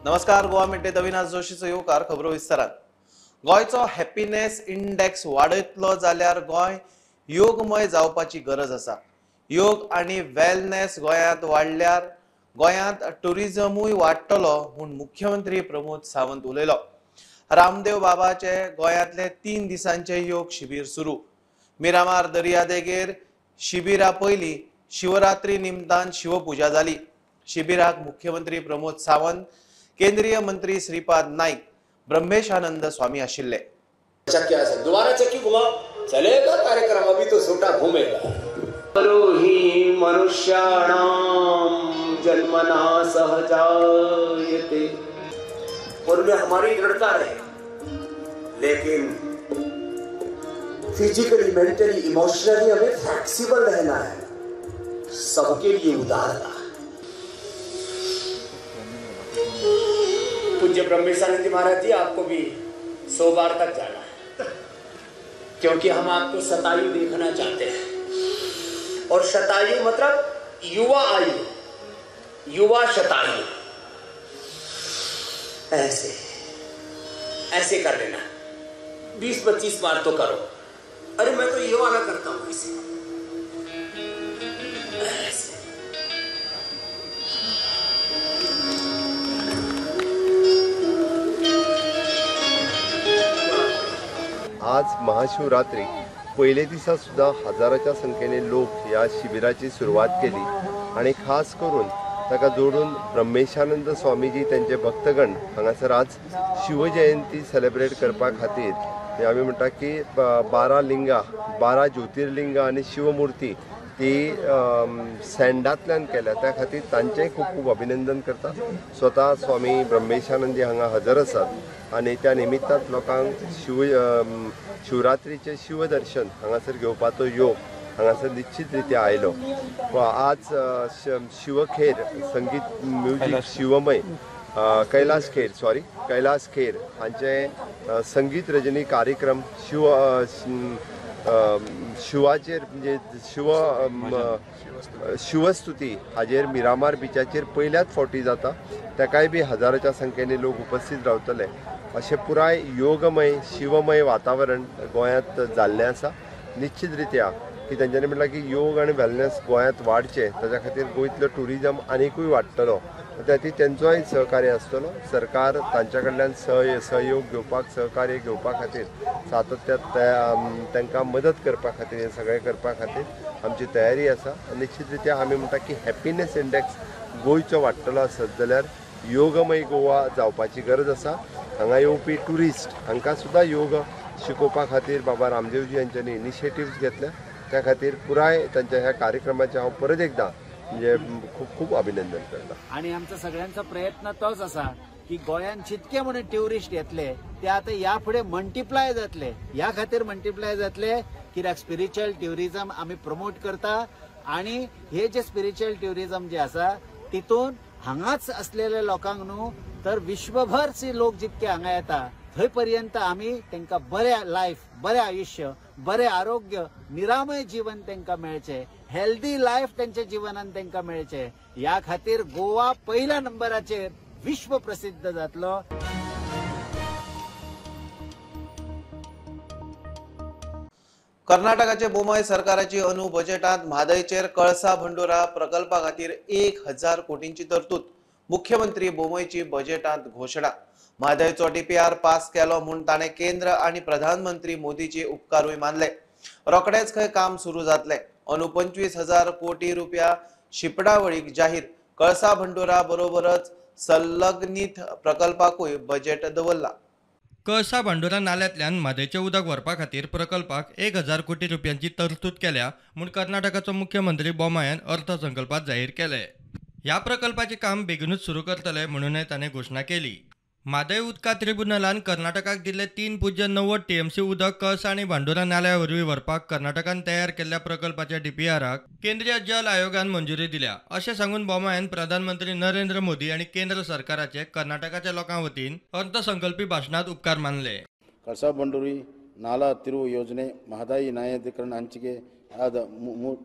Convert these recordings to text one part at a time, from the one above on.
नमस्कार, गोवा मिडडे अविनाश जोशीचो येवकार खबरो विस्तारात। गोयचो हॅपीनेस इंडेक्स वाडयतलो जाल्यार गोय योगमय जावपाची गरज आसा। योग आणि वेलनेस गोयांत वाडल्यार गोयांत टुरिझमूय वाडटलो म्हूण मुख्यमंत्री प्रमोद सावंत उलयलो। रामदेव बाबाचे गोयांतले 3 दिसांचे योग शिबीर सुरू। मिरामार दर्यादेगेर शिबिरा पयली शिवरात्री निमतान शिवपूजा जाली। शिबिराक मुख्यमंत्री प्रमोद सावंत, केंद्रीय मंत्री श्रीपाद नाईक, ब्रह्मेशानंद स्वामी आशिल्ले। चक्की दोबारा चक्की घुमाओ, चलेगा कार्यक्रम, अभी तो छोटा घूमेगा। ही मनुष्याणाम जन्मना सहजायते। उनमें हमारी दृढ़ता रहे, लेकिन फिजिकली, मेंटली, इमोशनली हमें फ्लेक्सिबल रहना है। सबके लिए उदारता। पूज्य ब्रह्मेशानंद जी महाराज जी, आपको भी 100 बार तक जाना है, क्योंकि हम आपको शतायु देखना चाहते हैं। और शतायु मतलब युवा आयु, युवा शतायु। ऐसे ऐसे कर लेना, 20-25 बार तो करो। अरे मैं तो ये वाला करता हूं ऐसे। आज महाशिवरात्री पहिले दिसा सुद्धा हजाराच्या संख्येने लोक या शिबिराची सुरुवात केली आणि खास करून ताका जोडून ब्रह्मेशानंद स्वामीजी त्यांचे भक्तगण हांगासर आज शिवजयंती सेलिब्रेट करपा खातीर आमी म्हणटा की 12 लिंगां, 12 ज्योतिर्लिंगां आणि शिवमूर्ती ती सँडांतल्यान केल्या, त्या खातीर तांचेंय खूब खूब अभिनंदन करता। स्वता स्वामी ब्रह्मेशानंदी हांगा हजर आसात आणि त्या निमित्तान लोकांक शिवरात्रीचे शिवदर्शन हांगासर घेवपाचो योग हांगासर निश्चित रित्या आयलो। आज शिवखेर संगीत म्युझिक शिवमय कैलास खेर हांचे संगीत रजनी कार्यक्रम शिवाचेर म्हणजे शिवस्तुती हाजेर मिरामार बिचाचेर पहिल्याच फावटी जाता। ताकाय बी हजाराच्या संख्येने लोक उपस्थित रावतले। अशें पुराय योगमय शिवमय वातावरण गोंयांत जाल्लें आसा। निश्चित रित्या की तेंच्यांनी म्हटलां की योग आनी वेलनेस गोंयांत वाडचे, ताच्या खातीर गोंयतलो टुरिजम आनीकूय वाडटलो। त्या खातीर तेंचोय सहकार्य आसतलो। सरकार तांच्या कडल्यान सहयोग घेवपाक, सहकार्य घेवपा खातीर सातत्यान तांकां मदत करपा खातीर, हें सगळें करपा खातीर आमची तयारी आसा। निश्चित रित्या आमी म्हणटा की हॅपीनेस इंडेक्स गोंयचो वाडटलो आसत जाल्यार योगमय गोवा जावपाची गरज आसा। हांगा येवपी ट्युरिस्ट हांकां सुद्धा योग शिकोवपा खातीर बाबा रामदेवजी यांच्यांनी इनिशिएटिव्स घेतल्या। त्या खातीर पुराय तांच्या ह्या कार्यक्रमाचे हांव परत एकदा म्हणजे खूब खूब अभिनंदन करता। आणि आमचा सगळ्यांचा प्रयत्न तोच आसा की गोंयांत जितके म्हणे ट्युरिस्ट येतले ते आता या फुडें मल्टिप्लाय जातले। ह्या खातीर मल्टिप्लाय जातले कित्याक स्पिरिच्युअल ट्युरिझम आमी प्रमोट करता आणि हे जे स्पिरिच्युअल ट्युरिझम जे आसा तितून हांगाच असलेल्या लोकांक न्हू तर विश्वभरचे लोक जितके हांगा येता थंय पर्यंत आमी तांकां बरें लायफ, बरें आयुष्य, बरें आरोग्य, निरामय जीवन तांकां मेळचें, हेल्दी लायफ तांच्या जिवनान तांकां मेळचें, ह्या खातीर गोवा पहिल्या नंबराचेर विश्व प्रसिद्ध जातलो। कर्नाटकाचे बोमाय सरकाराची अनु बजेटांत म्हादयचेर कळसा भंडोरा प्रकल्पा खातीर 1000 कोटींची तरतूद। मुख्यमंत्री बोमयची बजेटांत घोषणा। म्हादयचो DPR पास केलो म्हूण ताणें केंद्र आणि प्रधानमंत्री मोदीचे उपकारूय मानले। रोखडेच खंय काम सुरू जातले। अनु 25,000 कोटी रुपया शिपडावळीक जाहीर। कळसा भंडोरा बरोबरच संलग्नित प्रकल्पाकूय बजेट दवरला। कळसा भांडोरा नाल्यांतल्यान म्हादयचें उदक व्हरपा खातीर प्रकल्पाक 1000 कोटी रुपयांची तरतूद केल्या म्हूण कर्नाटकाचो मुख्यमंत्री बोमायन अर्थसंकल्पात जाहीर केले। ह्या प्रकल्पाचें काम बेगीनूच सुरू करतले म्हणूनय ताणें घोशणा केली। म्हादय उदका ट्रिब्युनलान कर्नाटकाक दिल्ले 3.90 TMC उदक कळसा आनी भांडोरा नाल्या वरवीं व्हरपाक कर्नाटकान तयार केल्ल्या प्रकल्पाच्या DPRक केंद्रीय जल आयोगान मंजुरी दिल्या अशें सांगून बोमायन प्रधानमंत्री नरेंद्र मोदी आनी केंद्र सरकाराचे कर्नाटकाच्या लोकां वतीन अर्थसंकल्पी भाशणांत उपकार मानले। ಕಳಸಾ ಬಂಡೂರಿ ನಾಲಾ ತಿರುವು ಯೋಜನೆ ಮಹದಾಯಿ ನ್ಯಾಯಾಧಿಕರಣ ಹಂಚಿಕೆ ಆದ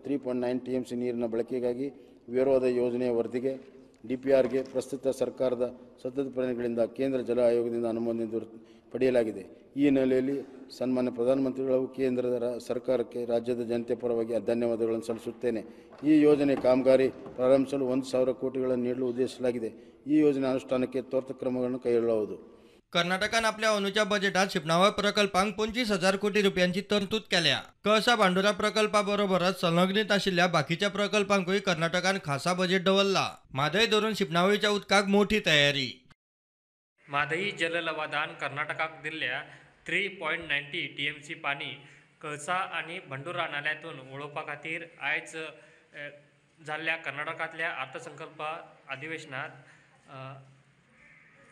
3.9 TMC ನೀರಿನ ಬಳಕೆಗಾಗಿ ವಿರೋಧ ಯೋಜನೆಯ ವರದಿಗೆ DPRಗೆ ಪ್ರಸ್ತುತ ಸರ್ಕಾರದ ಸತತ ಪ್ರಯತ್ನಗಳಿಂದ ಕೇಂದ್ರ ಜಲ ಆಯೋಗದಿಂದ ಅನುಮೋದನೆ ಪಡೆಯಲಾಗಿದೆ. ಈ ಹಿನ್ನೆಲೆಯಲ್ಲಿ ಸನ್ಮಾನ್ಯ ಪ್ರಧಾನಮಂತ್ರಿಗಳು ಕೇಂದ್ರದ ಸರ್ಕಾರಕ್ಕೆ ರಾಜ್ಯದ ಜನತೆ ಪರವಾಗಿ ಧನ್ಯವಾದಗಳನ್ನು ಸಲ್ಲಿಸುತ್ತೇನೆ. ಈ ಯೋಜನೆ ಕಾಮಗಾರಿ ಪ್ರಾರಂಭಿಸಲು 1,000 ಕೋಟಿಗಳನ್ನು ನೀಡಲು ಉದ್ದೇಶಿಸಲಾಗಿದೆ. ಈ ಯೋಜನೆ ಅನುಷ್ಠಾನಕ್ಕೆ ತ್ವರಿತ ಕ್ರಮಗಳನ್ನು ಕೈಗೊಳ್ಳಲಾಗುವುದು. कर्नाटकान आपल्या अनुच्या बजेटात शिपणावळ प्रकल्पांक 25,000 कोटी रुपयांची तरतूद केल्या. कळसा बांडोरा प्रकल्पाबरोबरच संलग्नित आशिल्ल्या बाकीच्या प्रकल्पांकूय कर्नाटकान खासा बजेट दवरला. म्हादय धरून शिपणावळीच्या उदकाक मोठी तयारी. म्हादई जललवादान कर्नाटकाक दिल्ल्या 3.90 TMC पाणी कळसा आणि भंडोरा नाल्यांतून वळोवपा खातीर आयज जाल्ल्या कर्नाटकांतल्या अर्थसंकल्प अधिवेशनात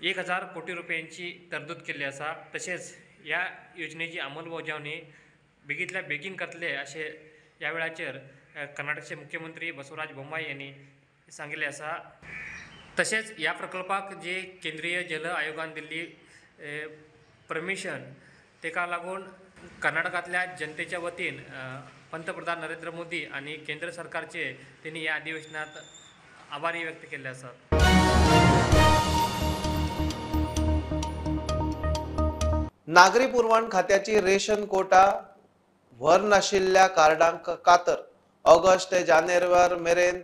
1,000 कोटी रुपयांची तरतूद केल्ली आसा. तशेंच ह्या योजनेची अंमलबजावणी बेगींतल्या बेगीन करतले अशें ह्या वेळाचेर कर्नाटकचे मुख्यमंत्री बसवराज बोम्माई यांनी सांगिल्लें आसा. तशेंच ह्या प्रकल्पाक जे केंद्रीय जल आयोगान दिल्ली परमिशन तेका लागून कर्नाटकांतल्या जनतेच्या वतीन पंतप्रधान नरेंद्र मोदी आणि केंद्र सरकारचे त्यांनी ह्या अधिवेशनात आभारी व्यक्त केले आसात. नागरी पुरवण खात्याची रेशन कोटा व्हर नाशिल्ल्या कार्डांक कातर. ऑगस्ट ते जानेवारी मेरेन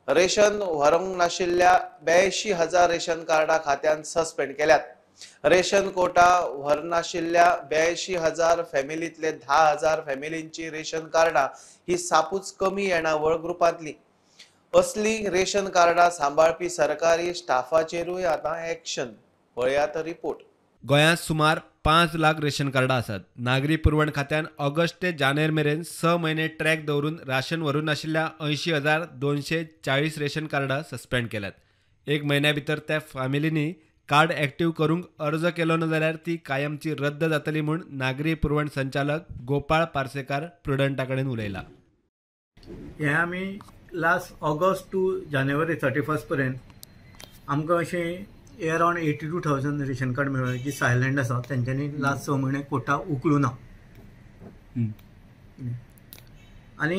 रेशन व्हरूंक नाशिल्ल्या 82,000 रेशन कार्डां खात्यान सस्पेंड केल्यात. रेशन कोटा व्हर नाशिल्ल्या 82,000 फॅमिलींतले 10,000 फॅमिलींची रेशन कार्डां ही सापूच कमी येणावळ ग्रुपांतली. असली रेशन कार्डां सांबाळपी सरकारी स्टाफाचेरूय आतां एक्शन. पळयात रिपोर्ट. गोंयांत सुमार 5 लाख रेशन कार्डां आसात. नागरी पुरवण खात्यान ऑगस्ट ते जानेर मेरेन 6 म्हयने ट्रॅक दवरून राशन व्हरून नाशिल्ल्या 80,240 रेशन कार्डां सस्पेंड केल्यात. 1 म्हयन्या भितर त्या फॅमिलींनी कार्ड एक्टिव्ह करूंक अर्ज केलो ना जाल्यार ती कायमची रद्द जातली म्हूण नागरी पुरवण संचालक गोपाळ पार्सेकार प्रुडंटा कडेन उलयला. हे आमी लास्ट ऑगस्ट टू जानेवारी 31 पर्यंत आमकां अशें अरावंड 82,000 रेशन कार्ड मेळ्ळे जी सायलंट आसा. तेंच्यांनी लास्ट 6 म्हयने कोटा उखलूं ना आनी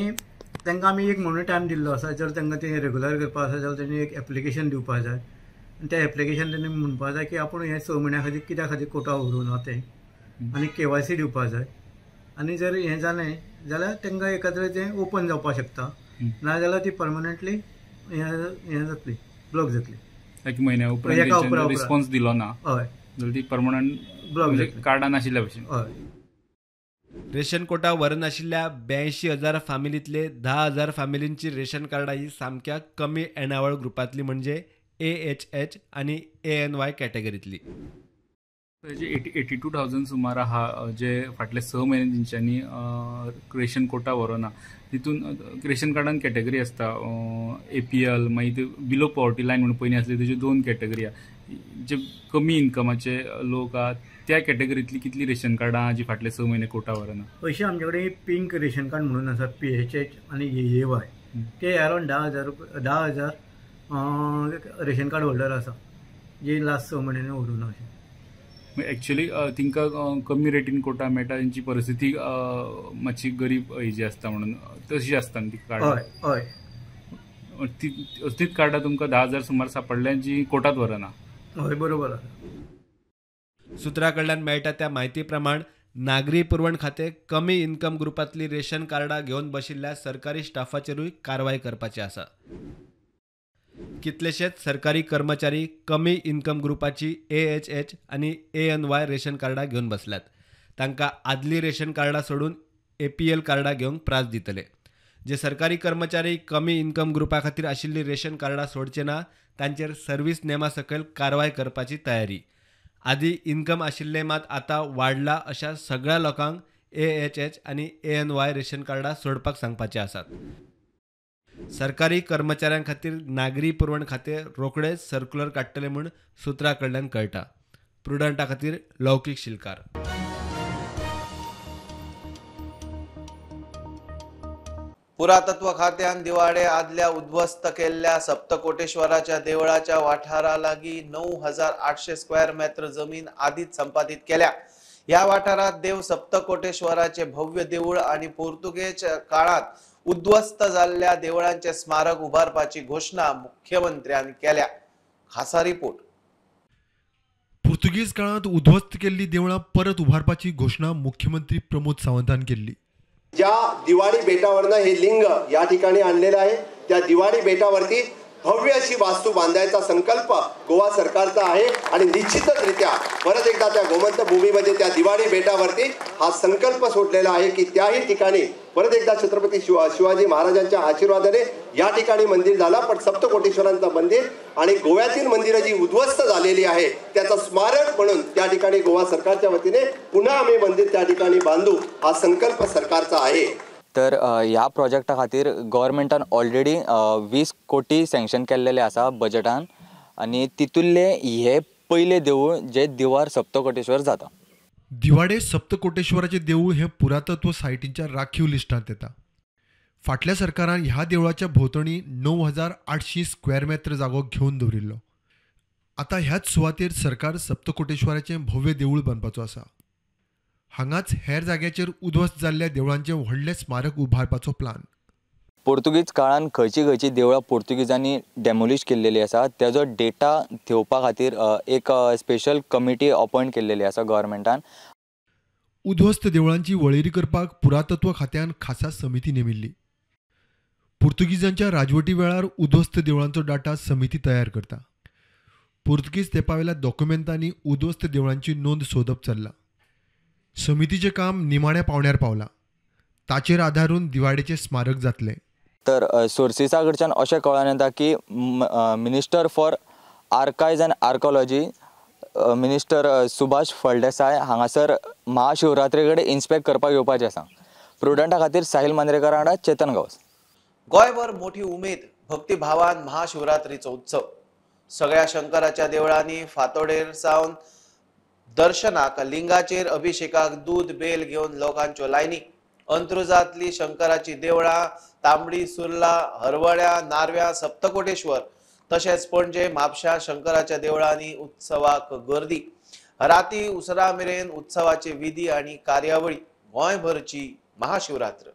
तांकां आमी 1 म्हयनो टायम दिल्लो आसा. जर तांकां तें रेगुलर करपा आसा जाल्यार तेणी एक एप्लिकेशन दिवपा जाय आनी त्या एप्लिकेशन तेणी म्हणपा जाय की आपूण हे 6 म्हयन्या खातीर कित्या खातीर कोटा उरूं ना तें आनी KYC दिवपा जाय. आनी जर हें जालें जाल्यार तांकां एखाद्रें तें ओपन जावपाक शकता. नाजाल्यार ती परमनंटली हें जातली, ब्लॉक जातली. एक म्हयन्या उपरांत रिस्पॉन्स दिलो ना हय जाल्यार ती परमनंट ब्लॉक जातली, कार्डां नाशिल्ल्या भशेन. हय. रेशन कोटा व्हरन नाशिल्ल्या 82,000 फॅमिलींतले 10,000 फॅमिलींची रेशन कार्डां ही सामक्या कमी येणावळ ग्रुपांतली म्हणजे AHH आणि ANY कॅटेगरींतली. 82,000 सुमार आहा जे फाटले 6 म्हयने तेंच्यांनी रेशन कोटा व्हरोना. तितून रेशन कार्डान कॅटेगरी आसता APL, मागीर बिलो पॉवर्टी लायन म्हणून पयलीं आसली तेज्यो 2 कॅटेगरी आहा. जे कमी इन्कमाचे लोक आहात त्या कॅटेगरींतली कितली रेशन कार्डां जी फाटले 6 म्हयने कोटा व्हरना. अशें आमचे कडेन पिंक रेशन कार्ड म्हणून आसा PHH आनी AAY. ते अरावंड 10,000 रेशन कार्ड होल्डर आसा जी लास्ट 6 म्हयने व्हरूं ना. अशें एक्चुअली तिंकां कमी रेटीन कोटा मेळटा तेंची परिस्थिती मातशी गरीब हेजी आसता म्हणून तशी आसता ती कार्डां. हय हय. तीच कार्डां तुमकां 10,000 सुमार सापडल्या जी कोटात व्हरना. हय बरोबर आसा. सुत्रा कडल्यान मेळटा त्या म्हायती प्रमाण नागरी पुरवण खातें कमी इन्कम ग्रुपांतली रेशन कार्डां घेवन बशिल्ल्या सरकारी स्टाफाचेरूय कारवाय करपाची आसा. कितलेशेच सरकारी कर्मचारी कमी इन्कम ग्रुपाची AHH आणि ANY रेशन कार्डां घेवन बसल्यात. तांकां आदली रेशन कार्डां सोडून APL कार्डां घेवंक प्रास दितले. जे सरकारी कर्मचारी कमी इन्कम ग्रुपा खातीर आशिल्ली रेशन कार्डां सोडचे ना तांचेर सर्व्हिस नेमा सकयल कारवाय करपाची तयारी. आदी इन्कम आशिल्ले मात आतां वाडला अशा सगळ्या लोकांक AHH आणि ANY रेशन कार्डां सोडपाक सांगपाचे आसात. सरकारी कर्मचाऱ्यां खातीर नागरी पुरवण खातें रोखडेच सर्क्युलर काडटले म्हूण सुत्रा कडल्यान कळटा. प्रुडंटा खातीर लौकीक शिलकार. पुरातत्व खात्यान दिवाडे आदल्या उद्ध्वस्त केल्ल्या सप्तकोटेश्वराच्या देवळाच्या वाठारा लागीं 9,800 स्क्वेअर मीटर जमीन आदीच संपादीत केल्या. ह्या वाठारात देव सप्तकोटेश्वराचे भव्य देऊळ आणि पोर्तुगेज काळात उद्ध्वस्त जाल्ल्या देवळांचे स्मारक उभारपाची घोषणा मुख्यमंत्र्यान केल्या. खासा रिपोर्ट. पुर्तुगीज काळात उद्ध्वस्त केल्ली देवळां परत उभारपाची घोषणा मुख्यमंत्री प्रमोद सावंतान केली. ज्या दिवाळी बेटावरनं हे लिंग या ठिकाणी आणलेलं आहे, त्या दिवाळी बेटावरती भव्य अशी वास्तू बांधायचा संकल्प गोवा सरकारचा आहे आणि निश्चितचरित्या परत एकदा त्या गोमंत भूमीमध्ये त्या दिवाळी बेटावरती हा संकल्प सोडलेला आहे की त्याही ठिकाणी परत एकदा छत्रपती शिवाजी महाराजांच्या आशीर्वादाने या ठिकाणी मंदिर झालं. पण सप्तकोटीश्वरांचं मंदिर आणि गोव्यातील मंदिरं जी उद्ध्वस्त झालेली आहे त्याचं स्मारक म्हणून त्या ठिकाणी गोवा सरकारच्या वतीने पुन्हा आम्ही मंदिर त्या ठिकाणी बांधू हा संकल्प सरकारचा आहे. तर ह्या प्रोजेक्टा खातीर गव्हर्मेंटान ऑलरेडी 20 कोटी सँक्शन केल्लेले आसा बजेटान आनी तितूंतले हे पयले देवूळ जे दिवार सप्तकोटेश्वर जाता. दिवाडे सप्तकोटेश्वराचे देऊळ हे पुरातत्व सायटींच्या राखीव लिस्टांत येता. फाटल्या सरकारान ह्या देवळाच्या भोंवतणी 9800 स्क्वेअर मेत्र जागो घेवन दवरिल्लो. आता ह्याच सुवातेर सरकार सप्तकोटेश्वराचें भव्य देऊळ बांदपाचो आसा. हांगाच हेर जाग्याचेर उद्ध्वस्त जाल्ल्या देवळांचें व्हडलें स्मारक उभारपाचो प्लान. पोर्तुगीज काळान खंयची देवळां पोर्तुगीजांनी डेमोलिश केल्लेली आसा तेजो डेटा घेवपा खातीर एक स्पेशल कमिटी अपॉयंट केल्लेली आसा गव्हर्मेंटान. उद्ध्वस्त देवळांची वळेरी करपाक पुरातत्व खात्यान खासा समिती नेमिल्ली. पुर्तुगीजांच्या राजवटी वेळार उद्ध्वस्त देवळांचो डाटा समिती तयार करता. पुर्तुगीज तेंपावेल्या डॉक्युमेंटांनी उद्ध्वस्त देवळांची नोंद सोदप चल्ला. समितीचें काम निमाण्या पावण्यार पावलां. ताचेर आदारून दिवाडेचें स्मारक जातलें. तर सोर्सिसा कडच्यान अशें कळोन येता की minister for archives and archaeology minister Subhash Phaldesai हांगासर महाशिवरात्री कडेन इन्स्पेक्ट करपाक येवपाचें आसा. प्रुडंटा खातीर साहिल मांद्रेकर वांगडा चेतन गावस. गोंयभर मोठी उमेद भक्तिभावान महाशिवरात्रीचो उत्सव. सगळ्या शंकराच्या देवळांनी फातोडेर सावन दर्शनाक लिंगाचेर अभिषेकाक दूध बेल घेवन लोकांच्यो लायनी. अंत्रुजातली शंकराची देवळां तांबडी सुर्ला हरवळ्या नारव्या सप्तकोटेश्वर तशेंच पणजे म्हापशा शंकराच्या देवळांनी उत्सवाक गर्दी. राती उसरा मेरेन उत्सवाचे विधी आनी कार्यावळी. गोंयभरची महाशिवरात्र.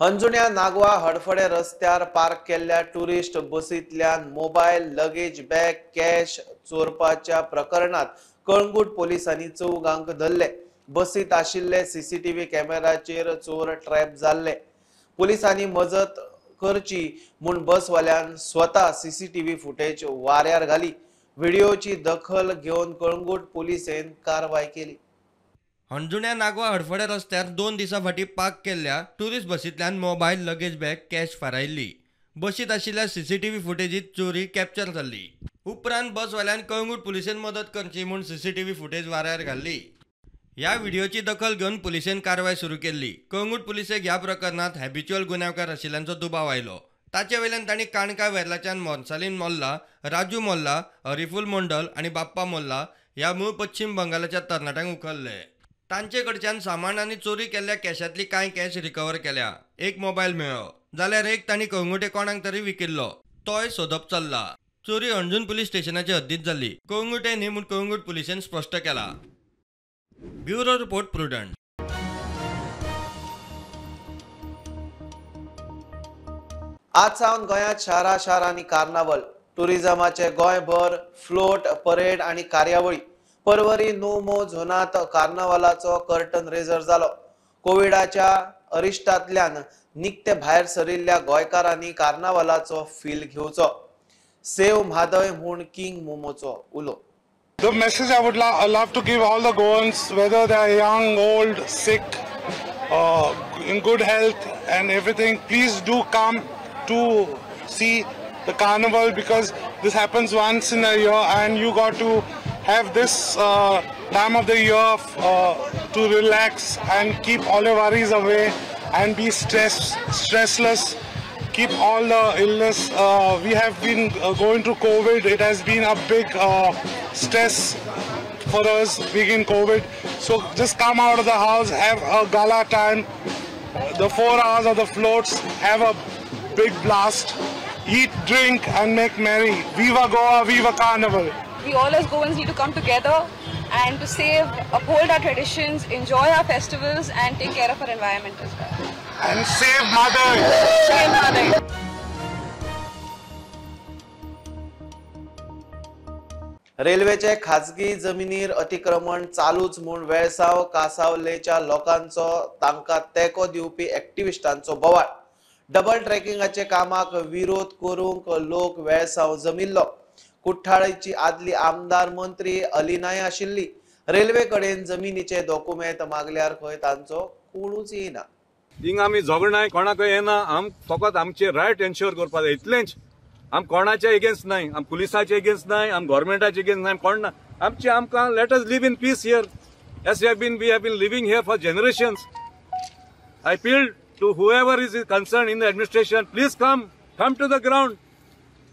अंजुण्या नागवा हडफडे रस्त्यार पार्क केल्ल्या टुरिस्ट बसींतल्यान मोबायल लगेज बॅग कॅश चोरपाच्या प्रकरणात कळंगूट पोलिसांनी 4 जांक धरले. बसीत आशिल्ले सीसीटीव्ही कॅमेराचेर चोर ट्रॅप जाल्ले. पोलिसांनी मजत करची म्हूण बसवाल्यान स्वता सीसीटीव्ही फुटेज वाऱ्यार घाली. व्हिडिओची दखल घेवन कळंगूट पोलिसेन कारवाय केली. अंजुण्या नागवा हडफडे रस्त्यार 2 दिसां फाटीं पार्क केल्ल्या टुरिस्ट बसींतल्यान मोबायल लगेज बॅग कॅश फारायल्ली. बसीत आशिल्ल्या सीसीटीव्ही फुटेजीत चोरी कॅप्चर जाल्ली. उपरांत बसवाल्यान कळंगूट पुलिसेन मदत करची म्हूण सीसीटीव्ही फुटेज वाऱ्यार घाल्ली. ह्या व्हिडिओची दखल घेऊन पुलिसेन कारवाई सुरू केली. कळंगूट पुलिसेक ह्या प्रकरणात हॅबिच्युअल गुन्यांवकार आशिल्ल्यांचो दुबाव आयलो. ताचे वयल्यान तांणी काणका वेर्लाच्यान मोन्सालीन मोल्ला, राजू मोल्ला, हरिफुल मोंडल आणि बाप्पा मोल्ला ह्या मूळ पश्चिम बंगालाच्या तरणाट्यांक उखलले. तांचे कडच्यान सामान आनी चोरी केल्ल्या कॅशांतली कांय कॅश रिकवर केल्या. एक मोबायल मेळ्ळो, जाल्यार एक तांणी कळंगुटे कोणाक तरी विकिल्लो. तोय सोदप चल्ला. चोरी अंजून पुलीस स्टेशनाचे हद्दीत जाल्ली. कळंगुटे न्ही म्हूण कळंगूट पुलिसेन स्पश्ट केला. Bureau report prudent. आज सावन गोंयांत शारांनी कार्नावल, टुरिझमाचे गोंयभर फ्लोट, परेड आणि कार्यावळी. परवरी नो झोनात कार्नावालाचो कर्टन रेजर जालो. कोविडाच्या अरिश्टांतल्यान निकते भायर सरिल्ल्या गोंयकारांनी कार्नावालाचो फील घेवचो. सेव म्हादय म्हूण किंग मोमोचो उलो. The message I would love to give all the Goans, whether they are young, old, sick, in good health and everything, please do come to see the carnival, because this happens once in a year and you got to have this time of the year to relax and keep all your worries away and be stressless. Keep all the illness. We have been going through COVID. It has been a big stress for us being in COVID. So just come out of the house, have a gala time, the 4 hours of the floats, have a big blast, eat, drink and make merry. Viva Goa, Viva Carnival. We all as Goans need to come together and to save, uphold our traditions, enjoy our festivals and take care of our environment as well. And save mother. Save mother. रेल्वेचे खाजगी जमिनीर अतिक्रमण चालूच म्हूण वेळसाव कासावलेच्या लोकांचो तांकां तेंको दिवपी एक्टिविस्टांचो बोवाळ. डबल ट्रॅकिंगाचे कामाक विरोध करूंक लोक वेळसाव जमिल्लो. कुठ्ठाळेची आदली आमदार मंत्री अलिनाय आशिल्ली. रेल्वे कडेन जमिनीचे डॉक्युमेंट मागल्यार खंय तांचो कोणूच येना. हिंग आमी झगडनाय, कोणाकय येना. आम फकत आमचे रायट एन्श्योर करपाक जाय, इतलेंच. आम कोणाचे एगेन्स्ट नाय, आम पुलिसाचे एगेन्स्ट नाय, आम गव्हर्मेंटाचे एगेन्स्ट नाय, कोण ना. आमचे आमकां let us live in peace here as we have been living here for generations. I appeal to whoever is concerned in the administration, please come to the ground.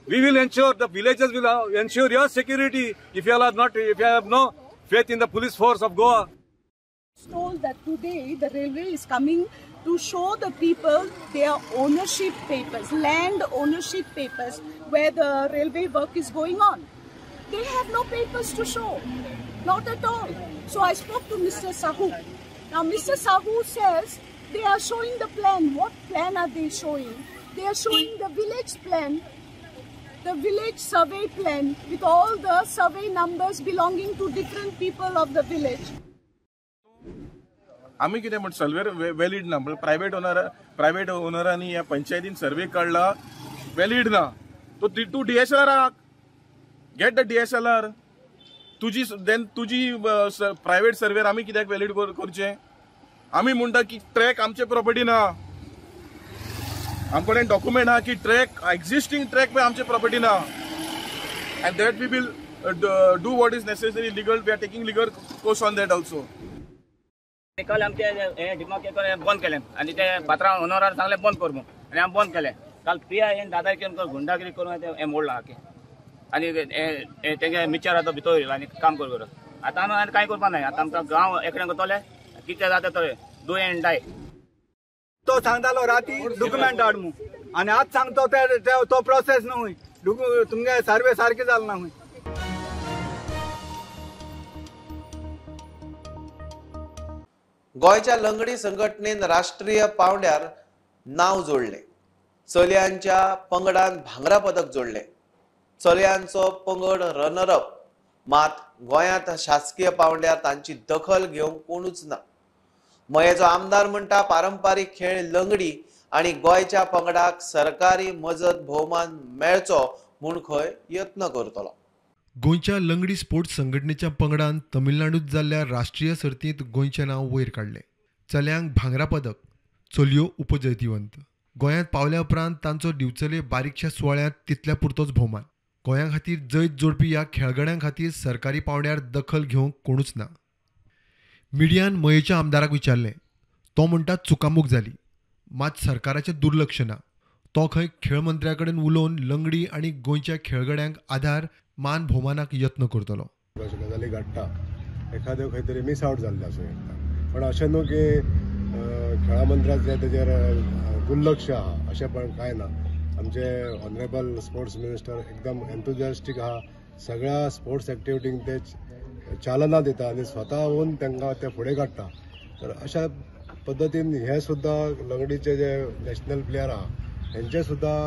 We will ensure, the villagers will ensure your security if you have no faith in the police force of Goa. Told that today the railway is coming to show the people their ownership papers, land ownership papers, where the railway work is going on. They have no papers to show, not at all. So I spoke to Mr. Sahu. Now Mr. Sahu says they are showing the plan. What plan are they showing? They are showing the village plan, the village survey plan with all the survey numbers belonging to different people of the village. आम्ही कितें म्हण सर्वे valid ना, private ओनरांनी ह्या पंचायतीन सर्वे काडला, valid ना. तो तू DSLR get the DSLR. तुजी प्रायव्हेट सर्वेर आमी कित्याक वॅलिड करचें? आमी म्हणटा की ट्रॅक आमचे प्रॉपर्टी ना. आमचे कडेन डॉक्युमेंट आहा की ट्रॅक एक्झिस्टिंग ट्रॅक पळय आमचे प्रॉपर्टी ना. And that we will do what is necessary legal. We are taking legal course on that also. काल आमचे हे डिमाक बंद केले आणि ते पात्रांव ओनरार सांगले बंद कर म्हणून, आणि आमी बंद केले. काल प्रिया हे दादागिरी करून गुंडागिरी करून हे मोडला आखे आणि तेंगे मिचार आतां भितर येयला आणि काम कर. आतां आमी कांय करपा ना. आतां आमकां गांव एकडे करतले, कितें जाता तो डू एंड डाय. तो सांगतालो राती डॉक्युमेंट हाड म्हणून, आणि आज सांगतो तो प्रोसेस न्हू. तुमगे सर्वे सारखे जाल ना. गोंयच्या लंगडी संघटनेन राष्ट्रीय पांवड्यार नाव जोडले. चलयांच्या पंगडान भांगरा पदक जोडले. चलयांचो पंगड रनरअप. मात गोंयांत शासकीय पांवड्यार तांची दखल घेवंक कोणूच ना. मयेचो आमदार म्हणटा पारंपारीक खेळ लंगडी आणि गोंयच्या पंगडाक सरकारी मजत भोवमान मेळचो म्हूण खंय यत्न करतलो. गोंयच्या लंगडी स्पोर्ट्स संघटनेच्या पंगडान तमिळनाडूत जाल्ल्या राष्ट्रीय सर्तींत गोंयचें नांव वयर काडलें. चल्यांक भांगरा पदक, चलयो उपजैतिवंत. गोंयांत पावल्या उपरांत तांचो दिवचले बारीकशा सुवाळ्यांत तितल्या पुरतोच भोवमान. गोंया खातीर जैत जोडपी ह्या खेळगड्यां खातीर सरकारी पांवड्यार दखल घेवंक कोणूच ना. मिडियान मयेच्या आमदाराक विचारलें. तो म्हणटा चुकामूक जाली, मात सरकाराचें दुर्लक्ष ना. तो खंय खेळ मंत्र्या कडेन उलोवन लंगडी आनी गोंयच्या खेळगड्यांक आधार मान भोवमानाक यत्न करतलो. अशें गजाली घडटा, एखाद्यो खंय तरी मिस आउट जाल्लें आसूं येता, पण अशें न्हू की खेळा मंत्र्याचें तेजेर दुर्लक्ष आहा अशें पण कांय ना. आमचे ऑनरेबल स्पोर्ट्स मिनिस्टर एकदम एन्थुजियास्टीक आहा, सगळ्या स्पोर्ट्स एक्टिविटींक ते चालना दिता आनी स्वता येवन तांकां ते फुडें काडटा. तर अशा पद्दतीन हे सुद्दां लंगडीचे जे नॅशनल प्लेयर आहा हेंचे सुद्दां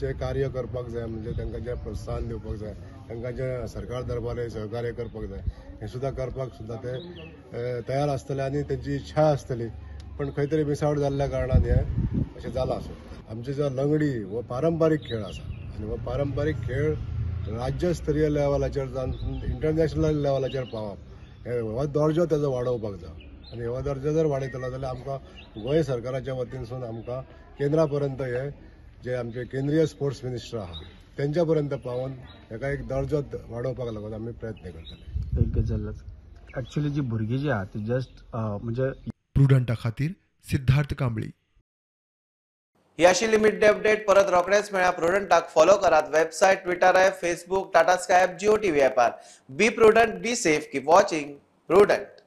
जे कार्य करपाक जाय, म्हणजे तांकां जे प्रोत्साहन दिवपाक जाय, तांकां जे सरकार दरबारी सहकार्य करपाक जाय हें सुद्दां करपाक सुद्दां ते तयार आसतले आनी तेंची इच्छा आसतली. पण खंय तरी मिस आउट जाल्ल्या कारणान हें अशें जालां आसूं. आमचे जो लंगडी हो पारंपारीक खेळ आसा आनी हो पारंपारीक खेळ राज्यस्तरीय लेवलाचेर जावन इंटरनॅशनल लेवलाचेर पावप हो दर्जो तेजो वाडोवपाक जाय. आनी हो दर्जो जर वाडयतलो जाल्यार आमकां गोंय सरकाराच्या वतीनसून आमकां केंद्रा पर्यंत हे जे आमचे केंद्रीय स्पोर्ट्स मिनिस्टर आहा तेंच्या पर्यंत पावून हेका एक दर्जो वाडोवपाक लागून आमी प्रयत्न करतले. एक गजाल एक्चुअली जी भुरगीं जी आहा ती जस्ट म्हणजे प्रुडंटा खातीर सिद्धार्थ कांबळी. ही आशिल्ली मिड डे अपडेट. परत रोखडेच मेळ्या. प्रुडंटाक फॉलो करात. Website, Twitter app, Facebook, Tata Sky app, Jio TV ॲपार. Be Prudent, be safe, keep watching prudent.